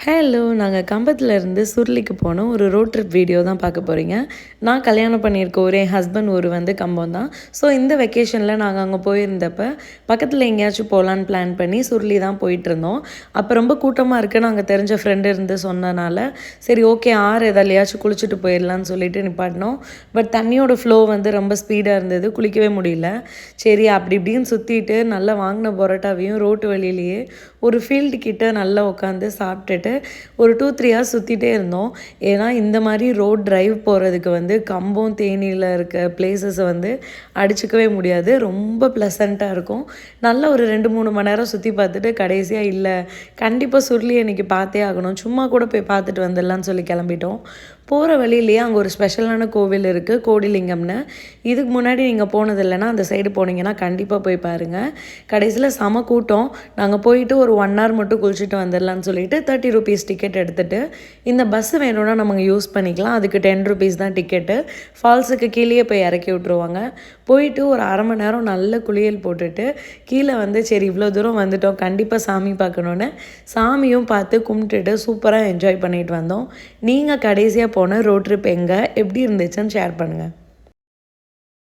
Hello! நாங்க கம்பத்துலேருந்து சுருளிக்கு போனோம். ஒரு ரோட் ட்ரிப் வீடியோ தான் பார்க்க போறீங்க. நான் கல்யாணம் பண்ணியிருக்க ஊர், என் ஹஸ்பண்ட் ஊர் வந்து கம்பம் தான். ஸோ இந்த வெக்கேஷனில் நாங்கள் அங்கே போயிருந்தப்ப, பக்கத்தில் எங்கேயாச்சும் போகலான்னு பிளான் பண்ணி சுருளி தான் போயிட்டுருந்தோம். அப்போ ரொம்ப கூட்டமாக இருக்குன்னு அங்கே தெரிஞ்ச ஃப்ரெண்டு இருந்து சொன்னனால, சரி ஓகே ஆறு எதாலையாச்சும் குளிச்சுட்டு போயிடலான்னு சொல்லிட்டு நிப்பாட்டினோம். பட் தண்ணியோட ஃப்ளோ வந்து ரொம்ப ஸ்பீடாக இருந்தது. குளிக்கவே முடியல. சரி அப்படி இப்படின்னு சுற்றிட்டு நல்லா வாங்கின பரோட்டாவையும் ரோட்டு வழியிலேயே ஒரு ஃபீல்டு கிட்ட நல்லா உட்காந்து சாப்பிட்டுட்டு ஒரு 2-3 ஹார்ஸ் சுற்றிட்டே இருந்தோம். ஏன்னா இந்த மாதிரி ரோட் டிரைவ் போகிறதுக்கு வந்து கம்பம் தேனியில் இருக்க பிளேசஸை வந்து அடிச்சுக்கவே முடியாது. ரொம்ப ப்ளசண்ட்டாக இருக்கும். நல்லா ஒரு 2-3 மணி நேரம் சுற்றி பார்த்துட்டு கடைசியாக இல்லை கண்டிப்பாக சுருளி அன்றைக்கி பார்த்தே ஆகணும், சும்மா கூட போய் பார்த்துட்டு வந்துடலான்னு சொல்லி கிளம்பிட்டோம். போகிற வழியிலேயே அங்கே ஒரு ஸ்பெஷலான கோவில் இருக்குது, கோடிலிங்கம்னு. இதுக்கு முன்னாடி நீங்கள் போனது இல்லைன்னா அந்த சைடு போனீங்கன்னா கண்டிப்பாக போய் பாருங்கள். கடைசியில் செம கூட்டம். நாங்கள் போயிட்டு ஒரு 1 ஹவர் மட்டும் குளிச்சுட்டு வந்துடலான்னு சொல்லிட்டு 30 ரூபீஸ் டிக்கெட் எடுத்துகிட்டு, இந்த பஸ்ஸு வேணும்னா நம்ம யூஸ் பண்ணிக்கலாம். அதுக்கு 10 ரூபீஸ் தான் டிக்கெட்டு. ஃபால்ஸுக்கு கீழேயே போய் இறக்கி விட்ருவாங்க. போயிட்டு ஒரு 1/2 மணி நேரம் நல்ல குளியல் போட்டுட்டு கீழே வந்து சரி இவ்வளோ தூரம் வந்துட்டோம், கண்டிப்பாக சாமி பார்க்கணுன்னு சாமியும் பார்த்து கும்பிட்டுட்டு சூப்பராக என்ஜாய் பண்ணிட்டு வந்தோம். நீங்கள் கடைசியாக போன ரோட் ட்ரிப் எங்கே எப்படி இருந்துச்சுன்னு ஷேர் பண்ணுங்கள்.